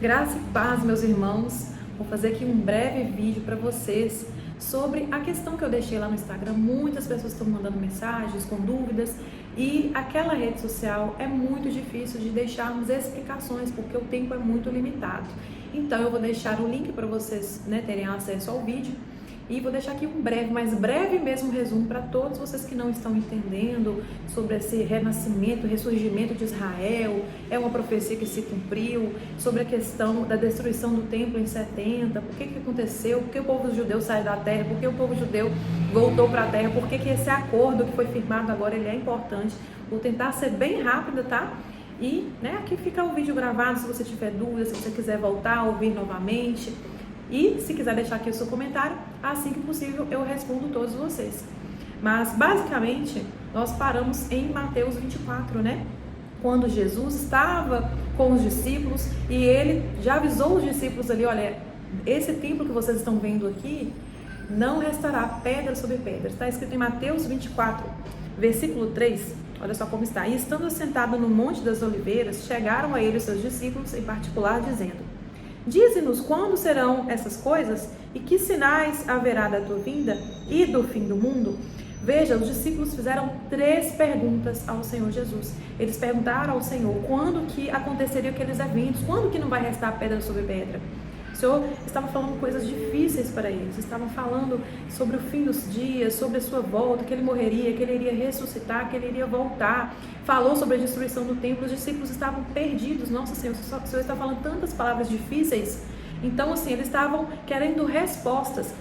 Graça e paz, meus irmãos. Vou fazer aqui um breve vídeo para vocês sobre a questão que eu deixei lá no Instagram. Muitas pessoas estão mandando mensagens com dúvidas e aquela rede social é muito difícil de deixarmos explicações porque o tempo é muito limitado. Então eu vou deixar o link para vocês terem acesso ao vídeo e vou deixar aqui um breve, mas breve mesmo resumo para todos vocês que não estão entendendo sobre esse renascimento, ressurgimento de Israel. É uma profecia que se cumpriu, sobre a questão da destruição do templo em 70, por que aconteceu, por que o povo judeu saiu da terra, por que o povo judeu voltou para a terra, por que esse acordo que foi firmado agora ele é importante. Vou tentar ser bem rápida, tá? E aqui fica o vídeo gravado, se você tiver dúvidas, se você quiser voltar a ouvir novamente. E se quiser deixar aqui o seu comentário, assim que possível eu respondo todos vocês. Mas basicamente nós paramos em Mateus 24, quando Jesus estava com os discípulos e ele já avisou os discípulos ali, olha, esse templo que vocês estão vendo aqui não restará pedra sobre pedra. Está escrito em Mateus 24, versículo 3, olha só como está. E estando assentado no Monte das Oliveiras, chegaram a ele os seus discípulos em particular, dizendo: dize-nos quando serão essas coisas e que sinais haverá da tua vinda e do fim do mundo? Veja, os discípulos fizeram 3 perguntas ao Senhor Jesus. Eles perguntaram ao Senhor quando que aconteceriam aqueles eventos, quando que não vai restar pedra sobre pedra. O Senhor estava falando coisas difíceis para eles, estavam falando sobre o fim dos dias, sobre a sua volta, que ele morreria, que ele iria ressuscitar, que ele iria voltar. Falou sobre a destruição do templo, os discípulos estavam perdidos. Nossa Senhor, o Senhor está falando tantas palavras difíceis. Então, assim, eles estavam querendo respostas.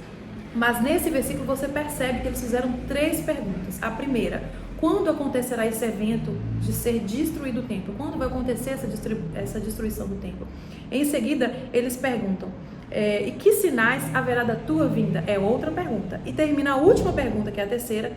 Mas nesse versículo você percebe que eles fizeram 3 perguntas. A primeira: quando acontecerá esse evento de ser destruído o templo? Quando vai acontecer essa destruição do templo? Em seguida, eles perguntam: e que sinais haverá da tua vinda? É outra pergunta. E termina a última pergunta, que é a terceira: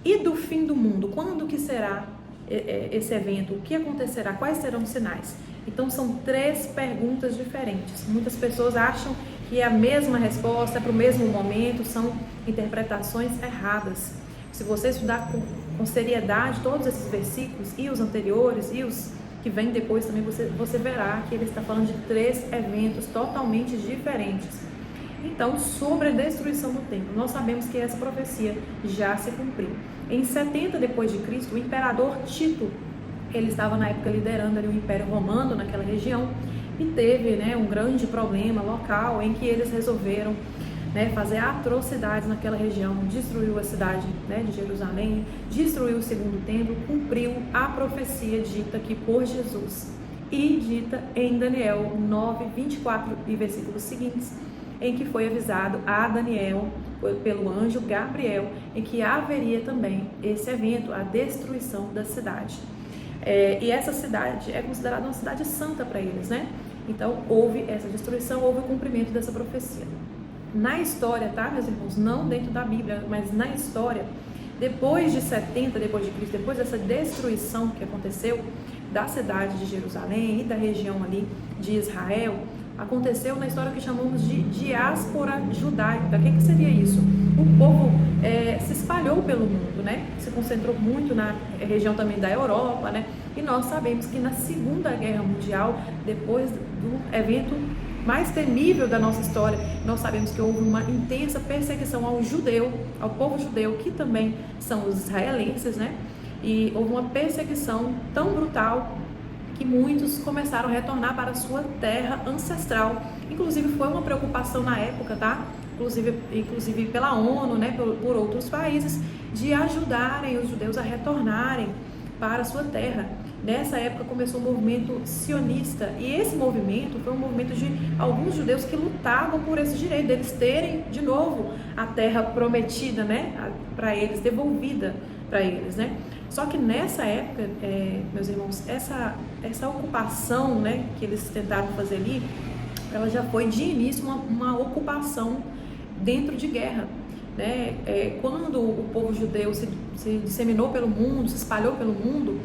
e do fim do mundo? Quando que será esse evento? O que acontecerá? Quais serão os sinais? Então são 3 perguntas diferentes. Muitas pessoas acham que é a mesma resposta, é para o mesmo momento, são interpretações erradas. Se você estudar com seriedade todos esses versículos e os anteriores e os que vêm depois também, você verá que ele está falando de 3 eventos totalmente diferentes. Então, sobre a destruição do templo, nós sabemos que essa profecia já se cumpriu. Em 70 depois de Cristo, o imperador Tito, ele estava na época liderando ali o Império Romano naquela região e teve um grande problema local em que eles resolveram fazer atrocidades naquela região. Destruiu a cidade de Jerusalém, destruiu o segundo templo, cumpriu a profecia dita aqui por Jesus e dita em Daniel 9, 24 e versículos seguintes, em que foi avisado a Daniel pelo anjo Gabriel em que haveria também esse evento, a destruição da cidade. E essa cidade é considerada uma cidade santa para eles, Então houve essa destruição, houve o cumprimento dessa profecia. Na história, tá, meus irmãos? Não dentro da Bíblia, mas na história, depois de 70 depois de Cristo, depois dessa destruição que aconteceu da cidade de Jerusalém e da região ali de Israel, aconteceu na história que chamamos de diáspora judaica. O que seria isso? O povo se espalhou pelo mundo, se concentrou muito na região também da Europa, e nós sabemos que na Segunda Guerra Mundial, depois do evento mais temível da nossa história, nós sabemos que houve uma intensa perseguição ao povo judeu, que também são os israelenses, e houve uma perseguição tão brutal que muitos começaram a retornar para a sua terra ancestral. Inclusive foi uma preocupação na época, tá? Inclusive pela ONU, por outros países, de ajudarem os judeus a retornarem para a sua terra. Nessa época começou um movimento sionista, e esse movimento foi um movimento de alguns judeus que lutavam por esse direito deles terem de novo a terra prometida, para eles, devolvida para eles, Só que nessa época, meus irmãos, essa ocupação, que eles tentaram fazer ali, ela já foi de início uma ocupação dentro de guerra, quando o povo judeu se disseminou pelo mundo, se espalhou pelo mundo,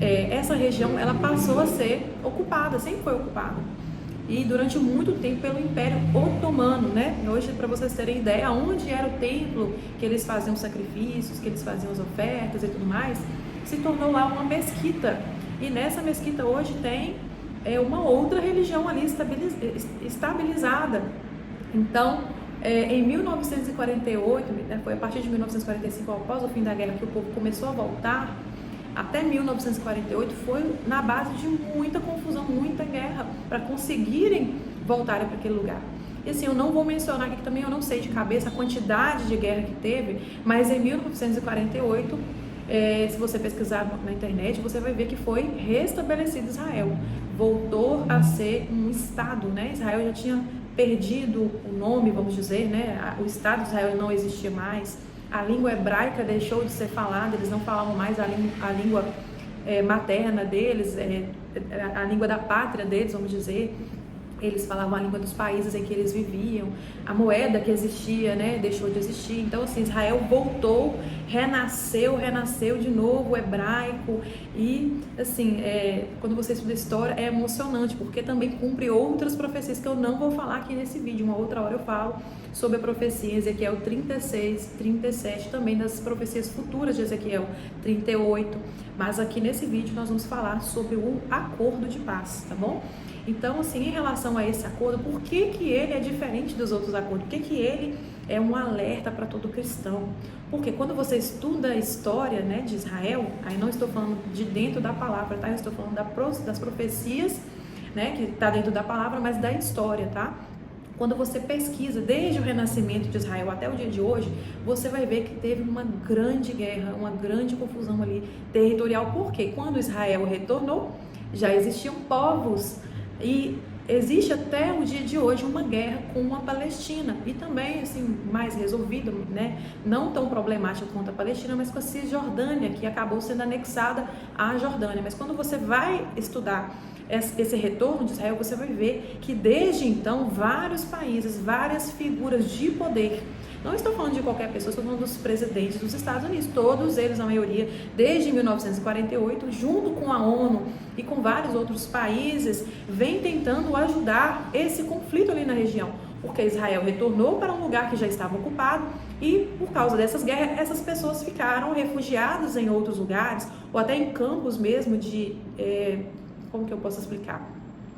essa região ela passou a ser ocupada, sempre foi ocupada. E durante muito tempo pelo Império Otomano, Hoje, para vocês terem ideia, onde era o templo que eles faziam sacrifícios, que eles faziam as ofertas e tudo mais, se tornou lá uma mesquita. E nessa mesquita hoje tem uma outra religião ali estabilizada. Então, em 1948, foi a partir de 1945, após o fim da guerra, que o povo começou a voltar. Até 1948 foi na base de muita confusão, muita guerra, para conseguirem voltarem para aquele lugar. E assim, eu não vou mencionar aqui, que também eu não sei de cabeça a quantidade de guerra que teve, mas em 1948, se você pesquisar na internet, você vai ver que foi restabelecido Israel. Voltou a ser um Estado, né? Israel já tinha perdido o nome, vamos dizer, né? O Estado de Israel não existia mais. A língua hebraica deixou de ser falada, eles não falavam mais a língua materna deles, a língua da pátria deles, vamos dizer. Eles falavam a língua dos países em que eles viviam, a moeda que existia, né, deixou de existir. Então, assim, Israel voltou, renasceu de novo o hebraico. E, assim, quando você estuda história, é emocionante, porque também cumpre outras profecias que eu não vou falar aqui nesse vídeo. Uma outra hora eu falo sobre a profecia Ezequiel 36, 37, também das profecias futuras de Ezequiel 38. Mas aqui nesse vídeo nós vamos falar sobre o acordo de paz, tá bom? Então, assim, em relação a esse acordo, por que que ele é diferente dos outros acordos? Por que que ele é um alerta para todo cristão? Porque quando você estuda a história, né, de Israel, aí não estou falando de dentro da palavra, tá? Eu estou falando das profecias, né, que está dentro da palavra, mas da história, tá? Quando você pesquisa desde o renascimento de Israel até o dia de hoje, você vai ver que teve uma grande guerra, uma grande confusão ali territorial. Porque quando Israel retornou, já existiam povos. E existe até o dia de hoje uma guerra com a Palestina, e também assim, mais resolvida, né? Não tão problemática quanto a Palestina, mas com a Cisjordânia, que acabou sendo anexada à Jordânia. Mas quando você vai estudar esse retorno de Israel, você vai ver que desde então vários países, várias figuras de poder, não estou falando de qualquer pessoa, estou falando dos presidentes dos Estados Unidos, todos eles, a maioria, desde 1948, junto com a ONU e com vários outros países, vem tentando ajudar esse conflito ali na região, porque Israel retornou para um lugar que já estava ocupado e, por causa dessas guerras, essas pessoas ficaram refugiadas em outros lugares, ou até em campos mesmo de, como que eu posso explicar?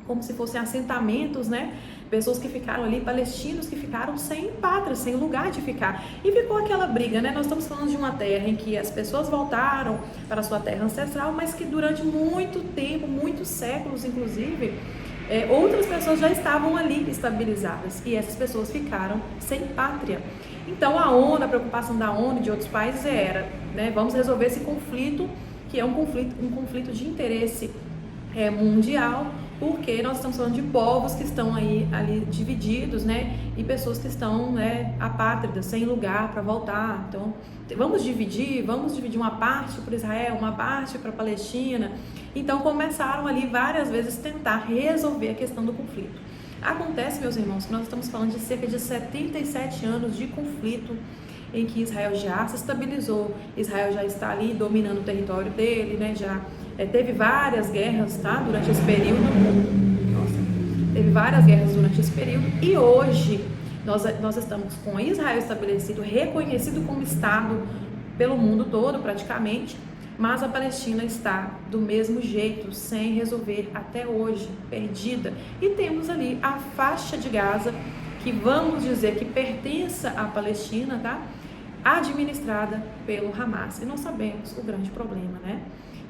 Como se fossem assentamentos, né? Pessoas que ficaram ali, palestinos que ficaram sem pátria, sem lugar de ficar. E ficou aquela briga, né? Nós estamos falando de uma terra em que as pessoas voltaram para a sua terra ancestral, mas que durante muito tempo, muitos séculos inclusive, outras pessoas já estavam ali estabilizadas. E essas pessoas ficaram sem pátria. Então a ONU, a preocupação da ONU e de outros países era, né? Vamos resolver esse conflito, que é um conflito de interesse mundial, porque nós estamos falando de povos que estão ali divididos, né, e pessoas que estão, né, apátridas, sem lugar para voltar. Então, vamos dividir uma parte para Israel, uma parte para a Palestina. Então, começaram ali várias vezes tentar resolver a questão do conflito. Acontece, meus irmãos, que nós estamos falando de cerca de 77 anos de conflito, em que Israel já se estabilizou, Israel já está ali dominando o território dele, né, já teve várias guerras, tá, durante esse período. Teve várias guerras durante esse período, e hoje nós estamos com Israel estabelecido, reconhecido como Estado pelo mundo todo praticamente, mas a Palestina está do mesmo jeito, sem resolver até hoje, perdida. E temos ali a faixa de Gaza, que vamos dizer que pertence à Palestina, tá? Administrada pelo Hamas. E nós sabemos o grande problema, né?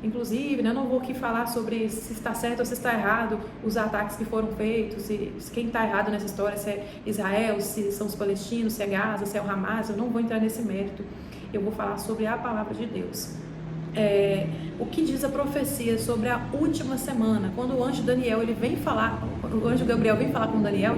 Inclusive, né, eu não vou aqui falar sobre se está certo ou se está errado os ataques que foram feitos, se quem está errado nessa história, se é Israel, se são os palestinos, se é Gaza, se é o Hamas. Eu não vou entrar nesse mérito. Eu vou falar sobre a palavra de Deus. O que diz a profecia sobre a última semana, quando o anjo Gabriel vem falar com Daniel,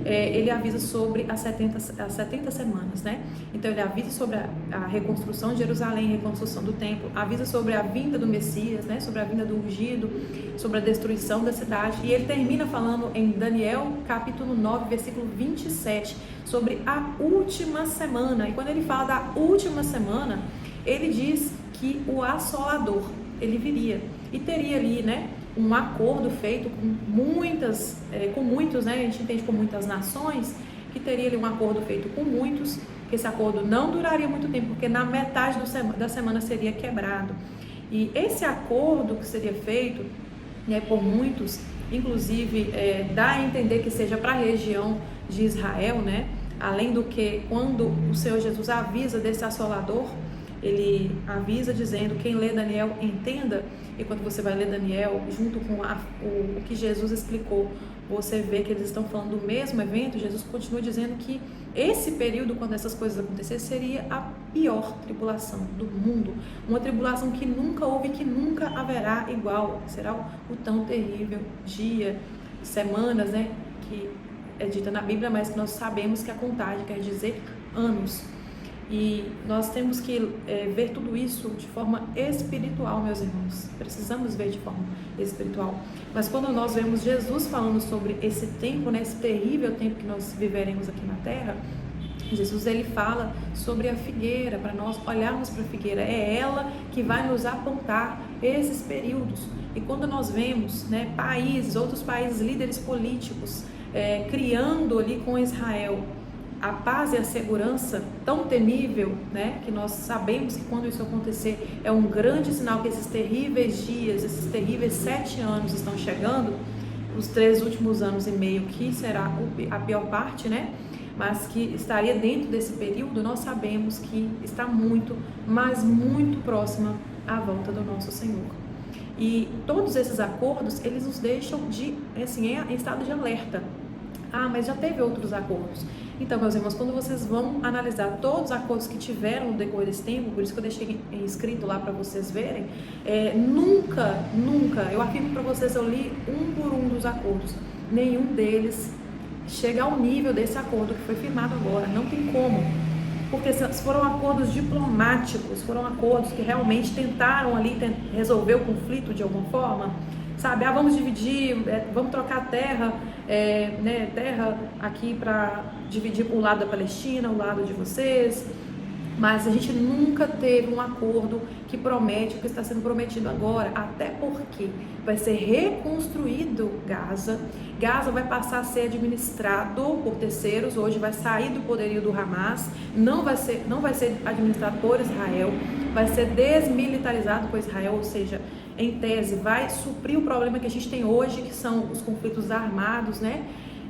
ele avisa sobre as 70 semanas, né? Então ele avisa sobre a reconstrução de Jerusalém, reconstrução do templo, avisa sobre a vinda do Messias, né? Sobre a vinda do ungido, sobre a destruição da cidade, e ele termina falando em Daniel capítulo 9, versículo 27, sobre a última semana. E quando ele fala da última semana, ele diz que o assolador, ele viria e teria ali, né, um acordo feito com muitos, né, a gente entende com muitas nações, que teria ali um acordo feito com muitos, que esse acordo não duraria muito tempo, porque na metade da semana seria quebrado. E esse acordo que seria feito né, por muitos, inclusive dá a entender que seja para a região de Israel, né? Além do que, quando o Senhor Jesus avisa desse assolador, ele avisa dizendo: quem lê Daniel entenda. E quando você vai ler Daniel, junto com o que Jesus explicou, você vê que eles estão falando do mesmo evento. Jesus continua dizendo que esse período, quando essas coisas acontecerem, seria a pior tribulação do mundo, uma tribulação que nunca houve, que nunca haverá igual. Será o tão terrível dia, semanas, né, que é dita na Bíblia, mas que nós sabemos que a contagem quer dizer anos. E nós temos que ver tudo isso de forma espiritual, meus irmãos. Precisamos ver de forma espiritual. Mas quando nós vemos Jesus falando sobre esse tempo, né, esse terrível tempo que nós viveremos aqui na Terra, Jesus, ele fala sobre a figueira, para nós olharmos para a figueira. É ela que vai nos apontar esses períodos. E quando nós vemos, né, outros países, líderes políticos, criando ali com Israel a paz e a segurança tão temível, né, que nós sabemos que quando isso acontecer é um grande sinal que esses terríveis dias, esses terríveis 7 anos estão chegando, os 3 últimos anos e meio, que será a pior parte, né, mas que estaria dentro desse período. Nós sabemos que está muito, mas muito próxima à volta do nosso Senhor. E todos esses acordos, eles nos deixam em estado de alerta. Ah, mas já teve outros acordos. Então, meus irmãos, quando vocês vão analisar todos os acordos que tiveram no decorrer desse tempo, por isso que eu deixei escrito lá para vocês verem, nunca, eu afirmo para vocês, eu li um por um dos acordos, nenhum deles chega ao nível desse acordo que foi firmado agora. Não tem como, porque foram acordos diplomáticos, foram acordos que realmente tentaram ali resolver o conflito de alguma forma, sabe? Vamos dividir, vamos trocar terra, terra aqui para dividir para o lado da Palestina, o lado de vocês. Mas a gente nunca teve um acordo que promete o que está sendo prometido agora, até porque vai ser reconstruído Gaza. Gaza vai passar a ser administrado por terceiros, hoje vai sair do poderio do Hamas, não vai ser administrado por Israel, vai ser desmilitarizado por Israel, ou seja, em tese vai suprir o problema que a gente tem hoje, que são os conflitos armados, né?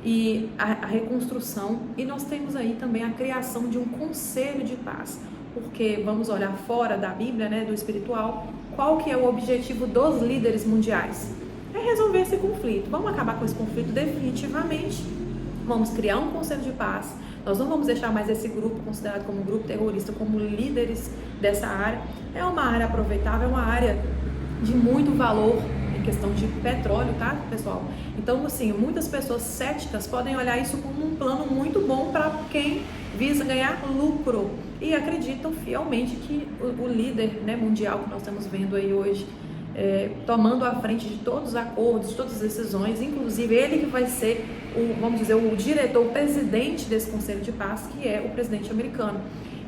E a reconstrução. E nós temos aí também a criação de um conselho de paz, porque vamos olhar fora da Bíblia, né, do espiritual, qual que é o objetivo dos líderes mundiais? É resolver esse conflito. Vamos acabar com esse conflito definitivamente, vamos criar um conselho de paz, nós não vamos deixar mais esse grupo considerado como um grupo terrorista, como líderes dessa área. É uma área aproveitável, é uma área de muito valor em questão de petróleo, tá, pessoal? Então, assim, muitas pessoas céticas podem olhar isso como um plano muito bom para quem visa ganhar lucro e acreditam fielmente que o líder, né, mundial que nós estamos vendo aí hoje, tomando a frente de todos os acordos, de todas as decisões, inclusive ele que vai ser o diretor, o presidente desse Conselho de Paz, que é o presidente americano.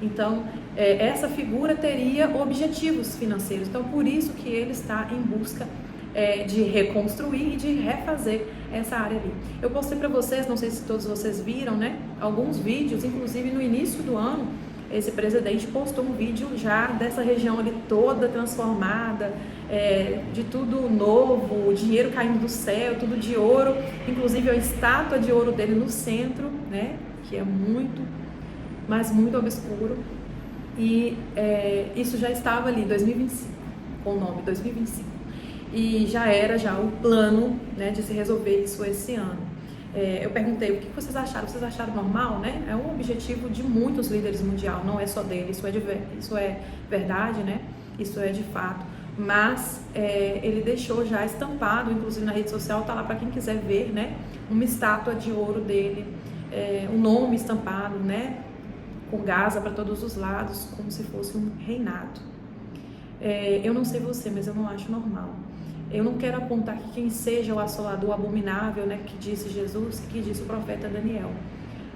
Então, essa figura teria objetivos financeiros, então por isso que ele está em busca de reconstruir e de refazer essa área ali. Eu postei para vocês, não sei se todos vocês viram, né, alguns vídeos, inclusive no início do ano, esse presidente postou um vídeo já dessa região ali toda transformada, de tudo novo, dinheiro caindo do céu, tudo de ouro, inclusive a estátua de ouro dele no centro, né, que é muito, mas muito obscuro. E isso já estava ali, 2025, com o nome 2025. E já era o plano, né, de se resolver isso esse ano. Eu perguntei, o que vocês acharam? Vocês acharam normal, né? É um objetivo de muitos líderes mundiais, não é só dele, isso é verdade, né? Isso é de fato. Mas ele deixou já estampado, inclusive na rede social, tá lá para quem quiser ver, né? Uma estátua de ouro dele, um nome estampado, né? Com Gaza para todos os lados, como se fosse um reinado. Eu não sei você, mas eu não acho normal. Eu não quero apontar que quem seja o assolador abominável, né, que disse Jesus, que disse o profeta Daniel.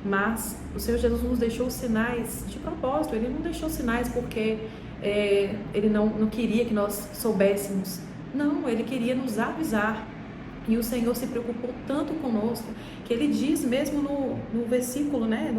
Mas o Senhor Jesus nos deixou sinais de propósito. Ele não deixou sinais porque ele não queria que nós soubéssemos. Não, ele queria nos avisar. E o Senhor se preocupou tanto conosco que ele diz mesmo no versículo, né,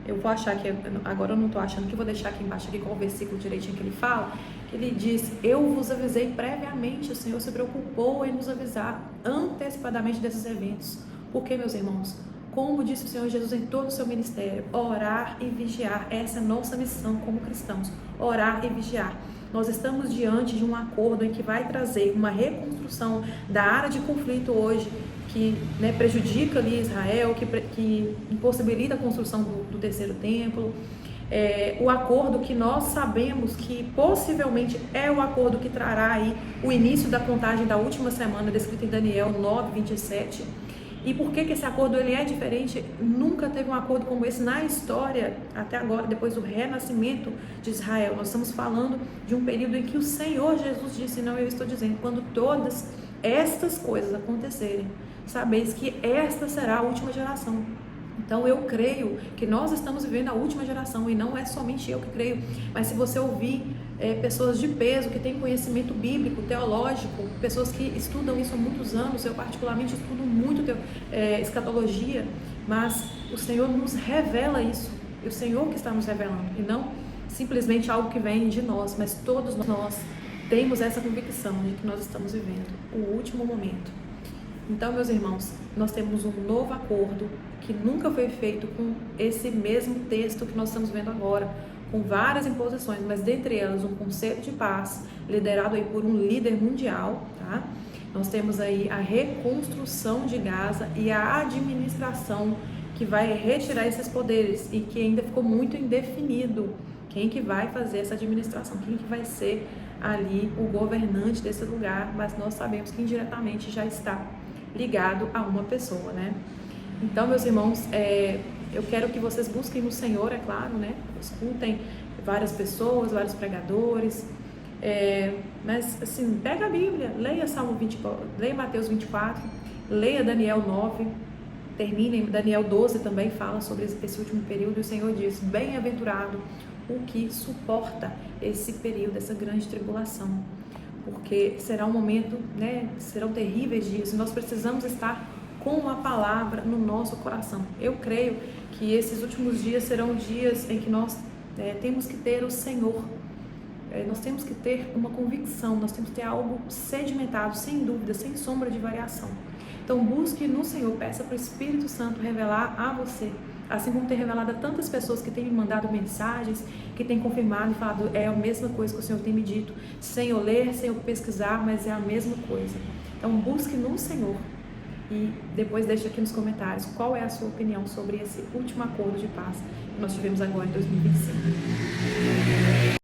Eu vou achar que, agora eu não estou achando que eu vou deixar aqui embaixo aqui qual o versículo direitinho que ele fala, que ele diz: eu vos avisei previamente, o Senhor se preocupou em nos avisar antecipadamente desses eventos. Por quê, meus irmãos? Como disse o Senhor Jesus em todo o seu ministério, orar e vigiar, essa é a nossa missão como cristãos, orar e vigiar. Nós estamos diante de um acordo em que vai trazer uma reconstrução da área de conflito hoje, que prejudica ali Israel, que impossibilita a construção do terceiro templo. O acordo que nós sabemos que possivelmente é o acordo que trará aí o início da contagem da última semana, descrita em Daniel 9:27. E por que esse acordo ele é diferente? Nunca teve um acordo como esse na história, até agora, depois do renascimento de Israel. Nós estamos falando de um período em que o Senhor Jesus disse, não eu estou dizendo, quando todas estas coisas acontecerem, sabeis que esta será a última geração. Então eu creio que nós estamos vivendo a última geração, e não é somente eu que creio, mas se você ouvir pessoas de peso, que têm conhecimento bíblico, teológico, pessoas que estudam isso há muitos anos, eu particularmente estudo muito escatologia, mas o Senhor nos revela isso, e o Senhor que está nos revelando, e não simplesmente algo que vem de nós, mas todos nós temos essa convicção de que nós estamos vivendo o último momento. Então, meus irmãos, nós temos um novo acordo que nunca foi feito com esse mesmo texto que nós estamos vendo agora, com várias imposições, mas dentre elas um conselho de paz, liderado aí por um líder mundial, tá? Nós temos aí a reconstrução de Gaza e a administração que vai retirar esses poderes e que ainda ficou muito indefinido quem que vai fazer essa administração, quem que vai ser ali o governante desse lugar, mas nós sabemos que indiretamente já está ligado a uma pessoa, né? Então, meus irmãos, eu quero que vocês busquem no Senhor, é claro, né? Escutem várias pessoas, vários pregadores, mas assim, pega a Bíblia, leia Salmo 24, leia Mateus 24, leia Daniel 9, terminem, Daniel 12 também fala sobre esse último período, e o Senhor diz, bem-aventurado o que suporta esse período, essa grande tribulação, porque será um momento, né, serão terríveis dias, e nós precisamos estar com a palavra no nosso coração. Eu creio que esses últimos dias serão dias em que nós temos que ter o Senhor, nós temos que ter uma convicção, nós temos que ter algo sedimentado, sem dúvida, sem sombra de variação. Então busque no Senhor, peça para o Espírito Santo revelar a você, assim como tem revelado a tantas pessoas que têm me mandado mensagens, que têm confirmado e falado, é a mesma coisa que o Senhor tem me dito, sem eu ler, sem eu pesquisar, mas é a mesma coisa. Então busque no Senhor e depois deixe aqui nos comentários qual é a sua opinião sobre esse último acordo de paz que nós tivemos agora em 2025.